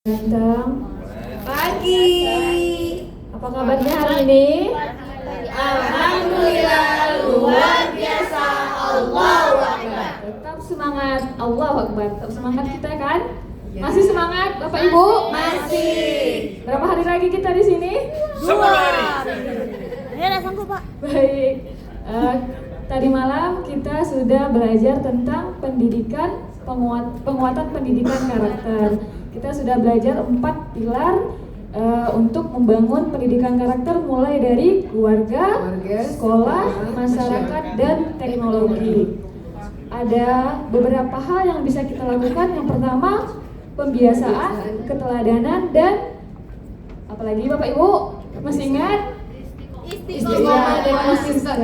Ganteng. Pagi. Apa kabarnya hari ini? Alhamdulillah luar biasa. Allahu Akbar. Tetap semangat. Allahu Akbar. Tetap semangat kita kan? Ya. Masih semangat Bapak Ibu? Masih. Berapa hari lagi kita di sini? 10 hari. Ya udah sanggup Pak. Baik. Tadi malam kita sudah belajar tentang pendidikan, penguatan pendidikan karakter. Kita sudah belajar 4 pilar untuk membangun pendidikan karakter, mulai dari keluarga, sekolah, masyarakat, dan teknologi. Ada beberapa hal yang bisa kita lakukan. Yang pertama, pembiasaan, keteladanan, dan apalagi Bapak Ibu masih ingat? Istiqomah dan konsisten.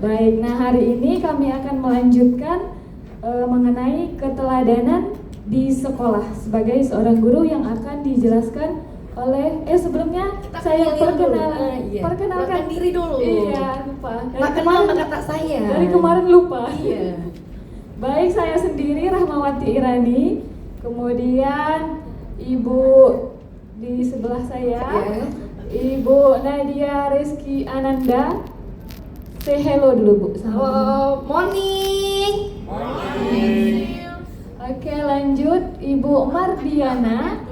Baik, nah hari ini kami akan melanjutkan mengenai keteladanan di sekolah sebagai seorang guru yang akan dijelaskan oleh sebelumnya saya perkenalkan diri dulu. Iya, lupa. Nggak kenal maka tak saya. Dari kemarin lupa. Iya. Baik, saya sendiri Rahmawati Irani, kemudian Ibu di sebelah saya, Ya. Ibu Nadia Rizky Ananda. Say hello dulu Bu. Halo, morning. Oke, lanjut Ibu Mardiana.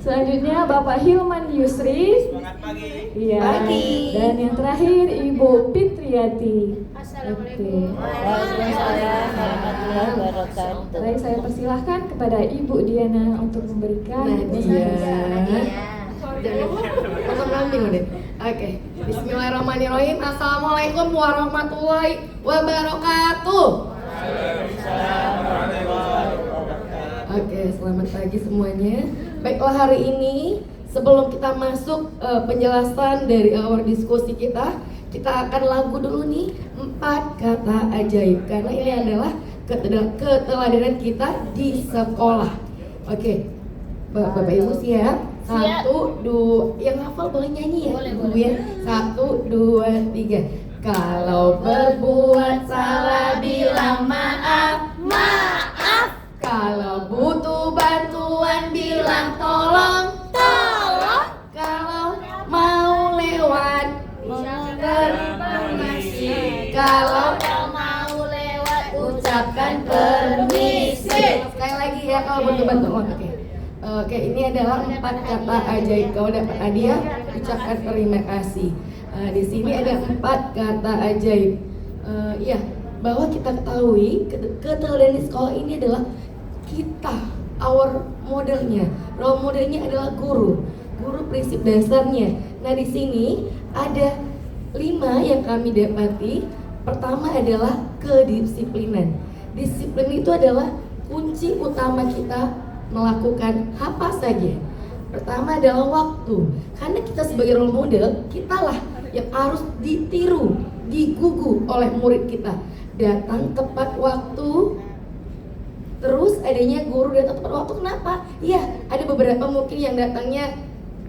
Selanjutnya Bapak Hilman Yusri. Semangat pagi. Iya. Pagi. Dan yang terakhir Ibu Fitriati. Assalamualaikum warahmatullahi wabarakatuh. Baik, saya persilahkan kepada Ibu Diana untuk memberikan Oke. Bismillahirrahmanirrahim. Assalamualaikum warahmatullahi wabarakatuh. Oke, selamat pagi semuanya. Baiklah, hari ini sebelum kita masuk penjelasan dari awal diskusi kita akan lagu dulu nih, 4 kata ajaib, karena ini adalah keteladanan kita di sekolah. Oke, Bapak Ibu siap? 1, 2, yang hafal boleh nyanyi ya? Boleh, Bu, boleh. ya? 1, 2, 3. Kalau berbuat salah bilang maaf, maaf. Kalau butuh bantuan bilang tolong, tolong. Kalau mau lewat permisi. Kalau mau lewat ucapkan permisi. Sekali lagi ya, kalau butuh bantuan. Oke, ini adalah 4 kata ajaib. Kau dapat hadiah, ucapkan terima kasih. Di sini ada 4 kata ajaib. Ya, bahwa kita ketahui keteladanan di sekolah ini adalah kita, our modelnya, role modelnya adalah guru prinsip dasarnya. Nah, di sini ada 5 yang kami dapati. Pertama adalah kedisiplinan. Disiplin itu adalah kunci utama kita melakukan apa saja. Pertama adalah waktu, karena kita sebagai role model, kitalah yang harus ditiru, digugu oleh murid kita. Datang tepat waktu. Terus adanya guru datang tepat waktu, kenapa? Iya, ada beberapa mungkin yang datangnya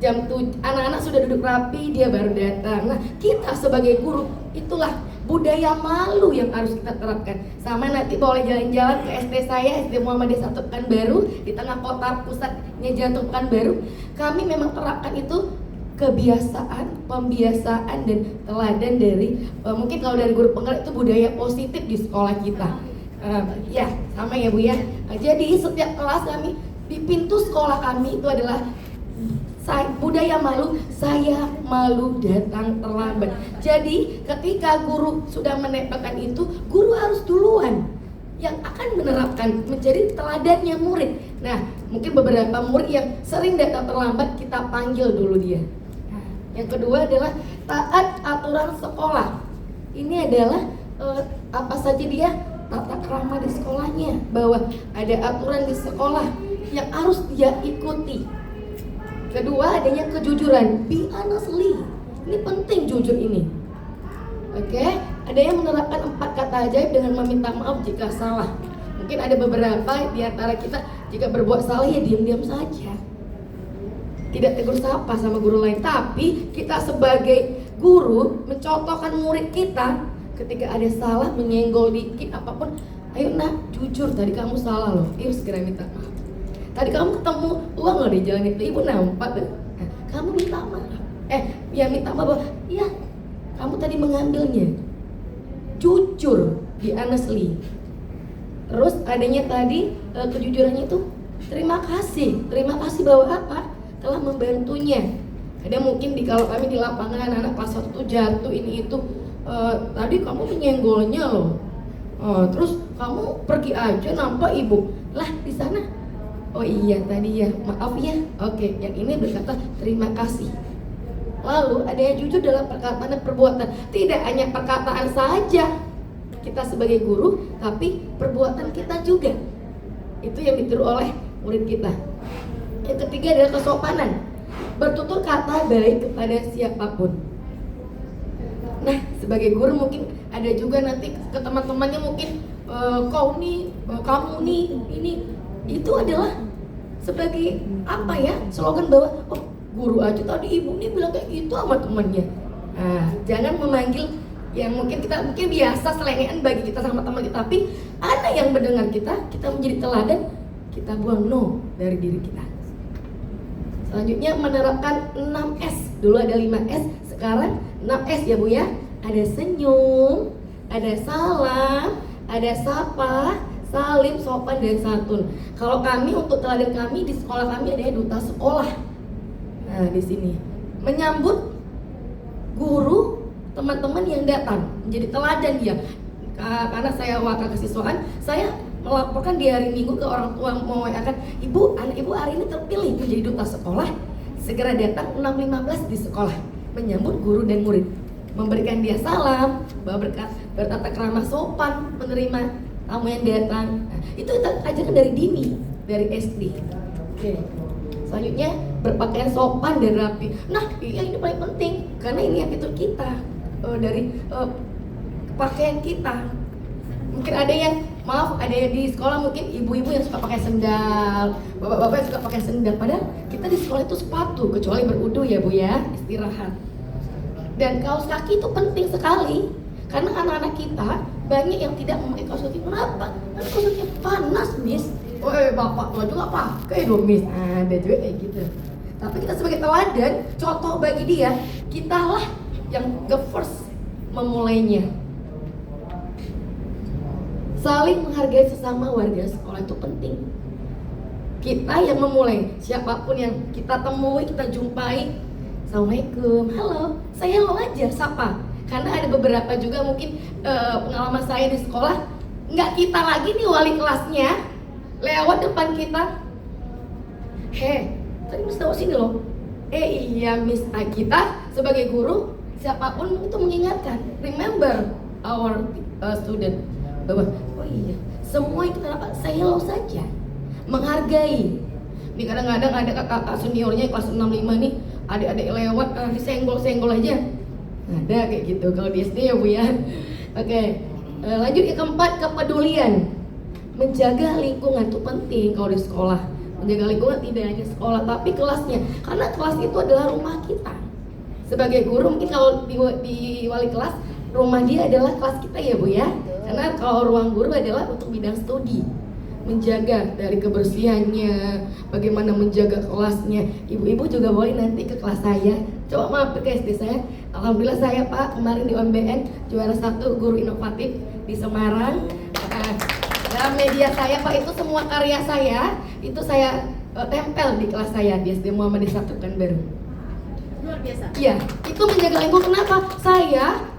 jam 7, anak-anak sudah duduk rapi, dia baru datang. Nah, kita sebagai guru, itulah budaya malu yang harus kita terapkan. Sama nanti boleh jalan-jalan ke SD saya, SD Muhammadiyah 1 Pekanbaru, di tengah kota pusatnya jantung Pekanbaru. Kami memang terapkan itu kebiasaan, pembiasaan, dan teladan dari mungkin kalau dari guru penggerak itu budaya positif di sekolah kita. Ya, sama ya Bu ya. Jadi setiap kelas kami, di pintu sekolah kami itu adalah budaya malu, saya malu datang terlambat. Jadi ketika guru sudah menempelkan itu, guru harus duluan yang akan menerapkan, menjadi teladannya murid. Nah, mungkin beberapa murid yang sering datang terlambat, kita panggil dulu dia. Yang kedua adalah taat aturan sekolah. Ini adalah apa saja dia tata krama di sekolahnya, bahwa ada aturan di sekolah yang harus dia ikuti. Kedua, adanya kejujuran, be honestly. Ini penting, jujur ini. Oke, ada yang menerapkan 4 kata ajaib dengan meminta maaf jika salah. Mungkin ada beberapa di antara kita jika berbuat salah ya diam-diam saja, tidak tegur sapa sama guru lain. Tapi kita sebagai guru mencontohkan murid kita, ketika ada salah, menyenggol dikit apapun, ayo nak, jujur tadi kamu salah loh, yuk segera minta maaf. tadi kamu ketemu uang loh di jalan itu, ibu nampak tuh. Nah, kamu minta maaf. Ya minta maaf. Iya, kamu tadi mengambilnya. Jujur, be honestly. Terus adanya tadi kejujurannya itu terima kasih bahwa apa? Telah membantunya. Ada mungkin kalau kami di lapangan anak kelas 1 tuh jatuh ini itu, tadi kamu menyenggolnya loh. Terus kamu pergi aja nampak ibu. Lah di sana. Oh iya tadi ya, maaf ya. Oke, yang ini berkata terima kasih. Lalu ada yang jujur dalam perkataan dan perbuatan. Tidak hanya perkataan saja kita sebagai guru, tapi perbuatan kita juga. Itu yang ditiru oleh murid kita. Yang ketiga adalah kesopanan. Bertutur kata baik kepada siapapun. Nah, sebagai guru mungkin ada juga nanti ke teman-temannya mungkin kau nih, kamu nih, ini itu adalah sebagai apa ya? Slogan bahwa oh, guru aja tadi ibu nih bilang kayak gitu sama temannya. Nah, jangan memanggil yang mungkin biasa selengean bagi kita sama teman kita, tapi ada yang mendengar kita menjadi teladan, kita buang no dari diri kita. Selanjutnya menerapkan 6S. Dulu ada 5S, sekarang 6S ya Bu ya. Ada senyum, ada salam, ada sapa, salim, sopan, dan santun. Kalau kami untuk teladan kami di sekolah kami ada duta sekolah. Nah di sini menyambut guru, teman-teman yang datang menjadi teladan dia. Karena saya wakil kesiswaan, saya melaporkan di hari Minggu ke orang tua mewakilkan ibu, anak ibu hari ini terpilih menjadi duta sekolah, segera datang 6.15 di sekolah menyambut guru dan murid, memberikan dia salam, bertata krama sopan, menerima tamu yang datang. Nah, itu kita ajarkan dari dini, dari SD. Oke. Selanjutnya berpakaian sopan dan rapi. Nah, iya ini paling penting karena ini attitude kita dari pakaian kita. Mungkin ada yang ada yang di sekolah mungkin ibu-ibu yang suka pakai sendal, bapak-bapak yang suka pakai sendal. Padahal kita di sekolah itu sepatu, kecuali berudu ya Bu ya, istirahat. Dan kaos kaki itu penting sekali karena anak-anak kita banyak yang tidak memakai kaos kaki. Kenapa? Karena kaos kaki panas, Miss. Bapak mau juga pakai dong, Miss. Ada juga kayak gitu. Tapi kita sebagai teladan, contoh bagi dia, kitalah yang first memulainya. Saling menghargai sesama warga sekolah itu penting. Kita yang memulai, siapapun yang kita temui, kita jumpai, assalamualaikum, halo, saya lo aja, sapa. Karena ada beberapa juga mungkin pengalaman saya di sekolah, nggak kita lagi nih wali kelasnya, lewat depan kita, tadi Miss tahu sini loh. Iya Miss, kita sebagai guru, siapapun itu mengingatkan, remember our student. Bahwa, oh iya, semua yang kita dapat saya lo saja menghargai. Ini kadang-kadang ada kakak seniornya kelas 65 nih, adik-adik lewat disenggol-senggol aja. Ada kayak gitu kalau di SD ya Bu ya. Oke. Lanjut yang keempat, kepedulian. Menjaga lingkungan itu penting kalau di sekolah. Menjaga lingkungan tidak hanya sekolah tapi kelasnya, karena kelas itu adalah rumah kita. Sebagai guru mungkin kalau di wali kelas, rumah dia adalah kelas kita ya Bu ya. Karena kalau ruang guru adalah untuk bidang studi, menjaga dari kebersihannya, bagaimana menjaga kelasnya. Ibu-ibu juga boleh nanti ke kelas saya, coba mampir ke SD saya. Alhamdulillah saya Pak kemarin di OMBN juara 1 guru inovatif di Semarang. Dalam media saya Pak itu semua karya saya itu saya tempel di kelas saya di SD Muhammadiyah 1 Pekanbaru. Luar biasa. Iya, itu menjaga lingkungan. Kenapa? Saya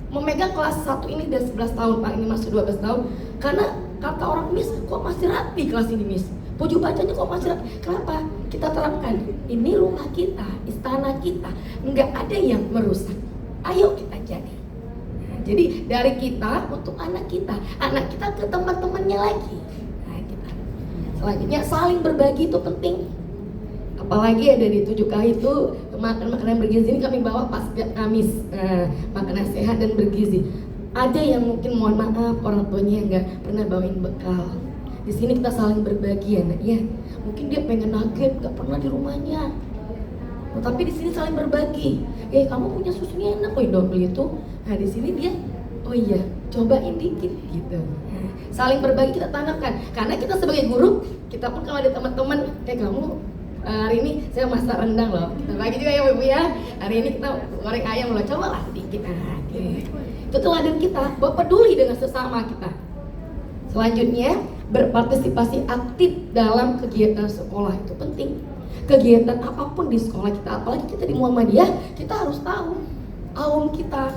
memegang kelas 1 ini udah 11 tahun Pak, ini masuk 12 tahun. Karena kata orang, Miss, kok masih rapi kelas ini Miss? Pojok bacanya kok masih rapi? Kenapa? Kita terapkan, ini rumah kita, istana kita, nggak ada yang merusak. Ayo kita jaga. Nah, jadi dari kita untuk anak kita ke teman-temannya lagi. Nah, kita. Selanjutnya saling berbagi itu penting. Apalagi ada di 7K itu makanan bergizi ini kami bawa pas setiap Kamis, makanan sehat dan bergizi. Ada yang mungkin mohon maaf orang tuanya nggak pernah bawain bekal. Di sini kita saling berbagi anak ya. Mungkin dia pengen nugget nggak pernah di rumahnya. Tapi di sini saling berbagi. Kamu punya susunya enak, dong beli itu. Nah di sini dia, oh iya cobain dikit gitu. Saling berbagi kita tanamkan. Karena kita sebagai guru, kita pun kalau ada teman-teman, kamu hari ini saya masak rendang loh. Kita bagi juga ya Bu ya. Hari ini kita goreng ayam loh. Cobalah sedikit. Oke. Itu teladan kita, bahwa peduli dengan sesama kita. Selanjutnya, berpartisipasi aktif dalam kegiatan sekolah itu penting. Kegiatan apapun di sekolah kita, apalagi kita di Muhammadiyah, kita harus tahu aum kita.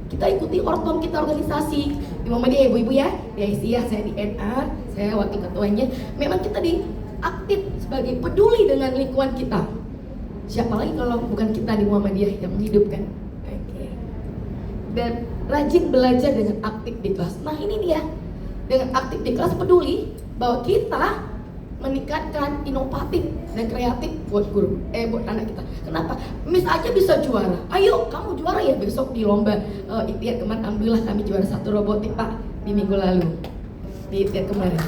Kita ikuti ortom kita organisasi di Muhammadiyah, ibu-ibu ya. Di Aisyah, saya di NA, saya wakil ketuanya. Memang kita aktif sebagai peduli dengan lingkungan kita. Siapa lagi kalau bukan kita di Muhammadiyah yang menghidupkan. Oke. Dan rajin belajar dengan aktif di kelas. Nah ini dia, dengan aktif di kelas peduli bahwa kita meningkatkan inovatif dan kreatif buat guru, buat anak kita. Kenapa? Miss aja bisa juara. Ayo kamu juara ya besok di lomba ITIAD kemarin. Alhamdulillah kami juara 1 robotik Pak di minggu lalu di ITIAD kemarin.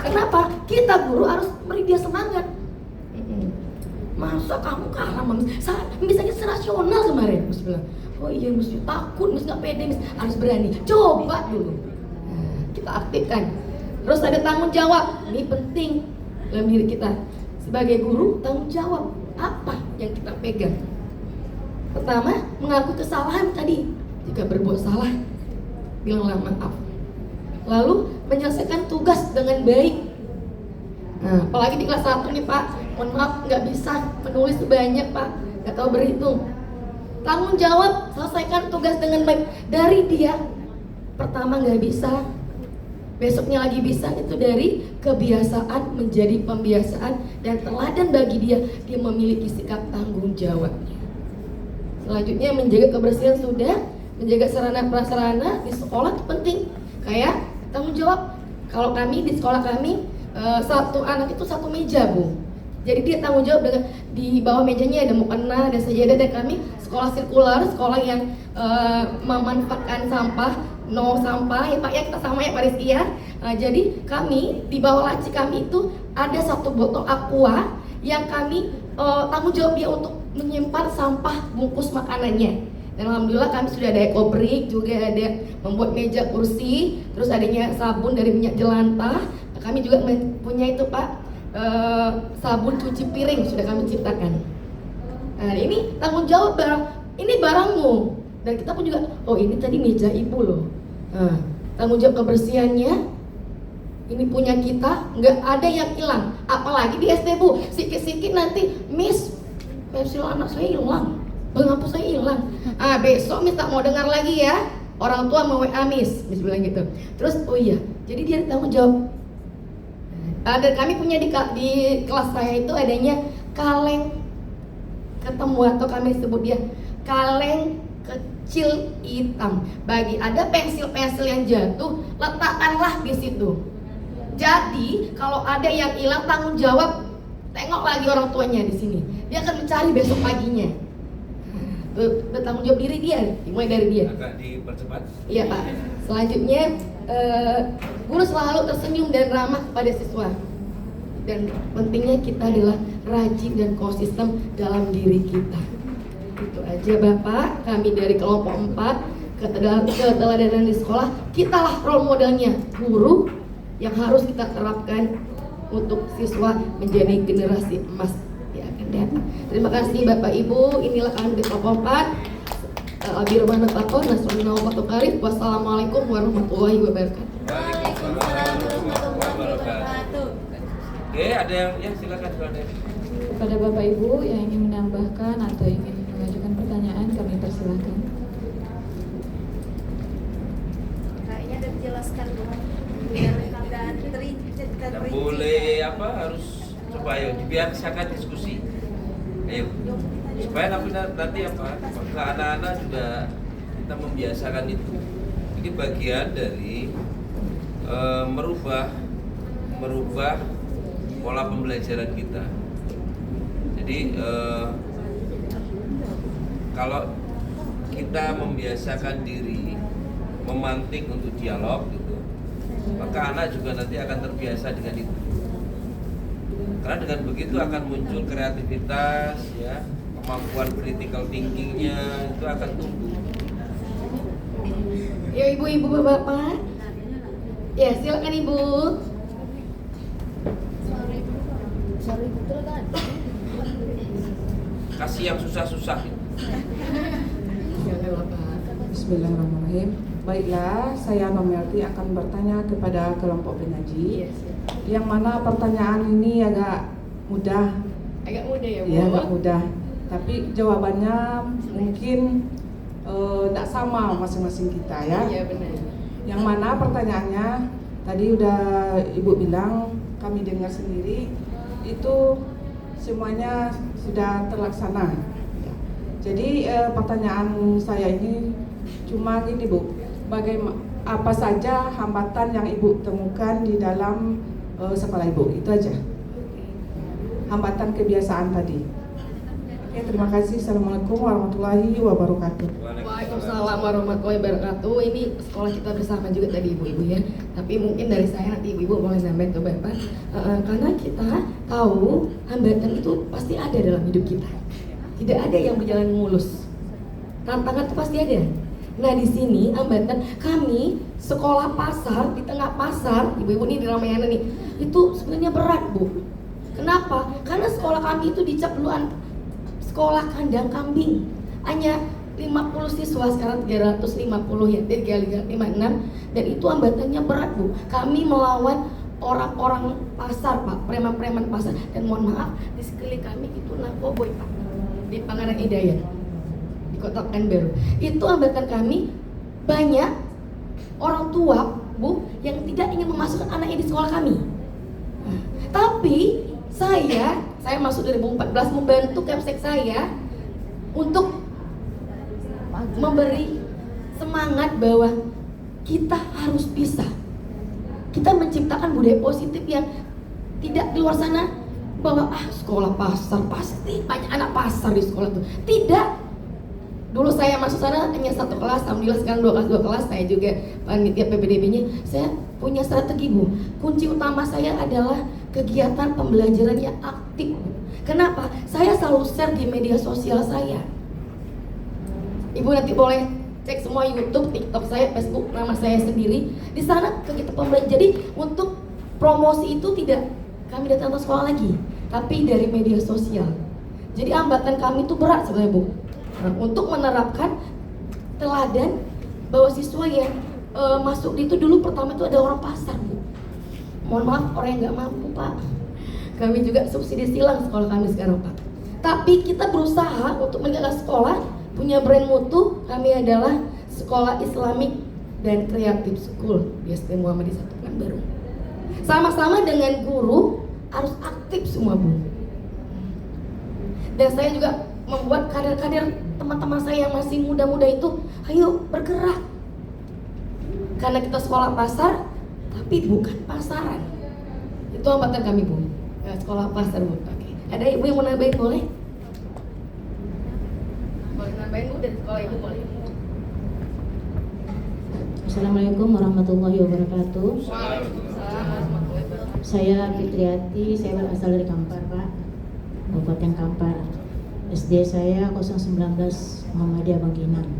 Kenapa? Kita guru harus beri dia semangat. Masa kamu kalah Miss? Miss aja serasional kemarin. Miss bilang, oh iya Miss takut, Miss nggak pede, Miss harus berani. Coba dulu. Nah, kita aktifkan. Terus ada tanggung jawab, ini penting dalam diri kita. Sebagai guru, tanggung jawab apa yang kita pegang. Pertama, mengaku kesalahan tadi. Jika berbuat salah, bilanglah maaf. Lalu, menyelesaikan tugas dengan baik. Nah, apalagi di kelas 1 nih Pak, mohon maaf nggak bisa menulis sebanyak Pak, nggak tahu berhitung. Tanggung jawab, selesaikan tugas dengan baik. Dari dia, pertama nggak bisa, besoknya lagi bisa, itu dari kebiasaan menjadi pembiasaan dan teladan bagi dia memiliki sikap tanggung jawabnya. Selanjutnya menjaga kebersihan sudah, menjaga sarana prasarana di sekolah itu penting. Kayak tanggung jawab, kalau kami di sekolah kami satu anak itu satu meja Bu. Jadi dia tanggung jawab dengan di bawah mejanya ada mukena, ada sajadah, dan kami sekolah sirkular, sekolah yang memanfaatkan sampah, no sampah ya Pak ya, kita sama ya Pak Rizky ya. Jadi kami di bawah laci kami itu ada satu botol aqua yang kami tanggung jawab dia untuk menyimpan sampah bungkus makanannya. Dan alhamdulillah kami sudah ada ekobrik, juga ada membuat meja kursi, terus adanya sabun dari minyak jelantah. Kami juga punya itu Pak, sabun cuci piring sudah kami ciptakan. Nah ini tanggung jawab ini barangmu, dan kita pun juga, oh ini tadi meja ibu loh. Nah, tanggung jawab kebersihannya ini punya kita, nggak ada yang hilang. Apalagi di SD Bu, sikit-sikit nanti Miss pensil anak saya hilang, penghapus saya hilang. Besok Miss tak mau dengar lagi ya, orang tua mau WA Miss bilang gitu. Terus oh iya, jadi dia tanggung jawab. Dan kami punya di kelas saya itu adanya kaleng ketemu, atau kami sebut dia kaleng kecil hitam. Bagi ada pensil-pensil yang jatuh, letakkanlah di situ. Jadi kalau ada yang hilang, tanggung jawab, tengok lagi orang tuanya di sini. Dia akan mencari besok paginya. Bertanggung jawab diri dia, dimulai dari dia. Agak dipercepat. Iya Pak. Selanjutnya guru selalu tersenyum dan ramah kepada siswa. Dan pentingnya kita adalah rajin dan konsisten dalam diri kita. Itu aja Bapak, kami dari kelompok 4 keteladanan di sekolah. Kitalah role modelnya, guru yang harus kita terapkan untuk siswa menjadi generasi emas yang akan datang. Terima kasih Bapak Ibu, inilah kami di kelompok 4. Abirman Tato, Nasrullah Wabarakatuh. Wassalamualaikum warahmatullahi wabarakatuh. Waalaikumsalam warahmatullahi wabarakatuh. Oke, ada yang ya silakan. Kepada Bapak Ibu yang ingin menambahkan atau ingin mengajukan pertanyaan, kami persilakan. Kayaknya ada dijelaskan biar dan Tidak boleh harus coba ayo dibiasakan diskusi. Ayo supaya nanti ke anak-anak juga kita membiasakan itu. Ini bagian dari merubah pola pembelajaran kita. Jadi kalau kita membiasakan diri memantik untuk dialog gitu, maka anak juga nanti akan terbiasa dengan itu. Karena dengan begitu akan muncul kreativitas, ya, kemampuan critical thinking-nya itu akan tumbuh. Ya ibu-ibu, bapak-bapak. Ya silakan ibu. Kasih yang susah-susah. Silakan bapak. Bismillahirrahmanirrahim. Baiklah, saya Nomelti akan bertanya kepada kelompok penyaji. Iya, siap. Yang mana pertanyaan ini agak mudah, Agak mudah ya bu. ya agak mudah. Tapi jawabannya mungkin tidak sama masing-masing kita ya. Iya benar. Yang mana pertanyaannya tadi udah Ibu bilang, kami dengar sendiri itu semuanya sudah terlaksana. Jadi pertanyaan saya ini cuma gini Bu, apa saja hambatan yang Ibu temukan di dalam sekolah Ibu? Itu aja. Hambatan kebiasaan tadi. Oke, terima kasih. Assalamualaikum warahmatullahi wabarakatuh. Waalaikumsalam warahmatullahi wabarakatuh. Ini sekolah kita bersama juga tadi ibu-ibu ya. Tapi mungkin dari saya nanti ibu-ibu boleh nambah ke bapak. Karena kita tahu hambatan itu pasti ada dalam hidup kita. Tidak ada yang berjalan mulus. Tantangan itu pasti ada. Nah di sini hambatan kami sekolah pasar di tengah pasar, ibu-ibu nih di Ramayana nih, itu sebenarnya berat bu. Kenapa? Karena sekolah kami itu dicap duluan sekolah kandang kambing. Hanya 50 siswa, sekarang 350 ya, 356, dan itu hambatannya berat bu. Kami melawan orang-orang pasar pak, preman-preman pasar, dan mohon maaf di sekeliling kami itu narkoboy pak, di Panganan Hidayat, di Kota Pekanbaru. Itu hambatan kami. Banyak orang tua bu yang tidak ingin memasukkan anaknya di sekolah kami. Tapi saya masuk 2014 membantu Kemsek saya untuk memberi semangat bahwa kita harus bisa. Kita menciptakan budaya positif yang tidak di luar sana bahwa sekolah pasar pasti banyak anak pasar di sekolah itu. Tidak. Dulu saya masuk sana hanya satu kelas, alhamdulillah sekarang dua kelas. Saya juga panitia PPDB-nya. Saya punya strategi bu. Kunci utama saya adalah kegiatan pembelajaran yang aktif. Kenapa? Saya selalu share di media sosial saya. Ibu nanti boleh cek semua YouTube, TikTok saya, Facebook, nama saya sendiri. Di sana kegiatan pembelajaran. Jadi untuk promosi itu tidak kami datang ke sekolah lagi, tapi dari media sosial. Jadi hambatan kami itu berat sebenarnya bu. Nah, untuk menerapkan teladan bahwa siswa yang masuk itu dulu pertama itu ada orang pasar bu. Mohon maaf orang yang nggak mampu pak. Kami juga subsidi silang sekolah kami sekarang pak. Tapi kita berusaha untuk menjaga sekolah punya brand mutu. Kami adalah sekolah Islamik dan kreatif school di SD Muhammadiyah 1 Pekanbaru. Sama-sama dengan guru harus aktif semua bu. Dan saya juga membuat kader-kader teman-teman saya yang masih muda-muda itu, ayo bergerak. Karena kita sekolah pasar, tapi bukan pasaran. Itu hambatan kami bu. Sekolah pasar bu. Oke. Ada ibu yang mau nambahin boleh? Boleh nambahin bu dari sekolah ibu boleh. Assalamualaikum warahmatullahi wabarakatuh. Saya Fitriati, saya berasal dari Kampar Pak, Kabupaten Kampar. SD saya 019 Muhammadiyah Bangkinang.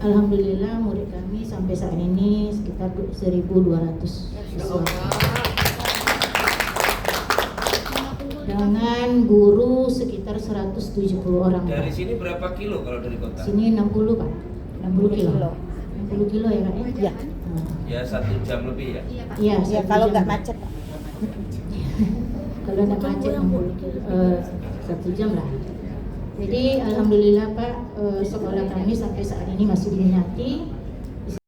Alhamdulillah murid kami sampai saat ini sekitar 1.200 siswa. Dengan guru sekitar 170 orang. Dari Pak. sini berapa kilo kalau dari kota? Sini 60 Pak, 60 kilo. 60 kilo ya Kak ya? Iya. Ya 1 jam lebih ya. Iya, Ya, 1 kalau jam. nggak macet. Kalau nggak macet 60 kilo, 1 jam lah. Jadi alhamdulillah Pak, sekolah kami sampai saat ini masih diminati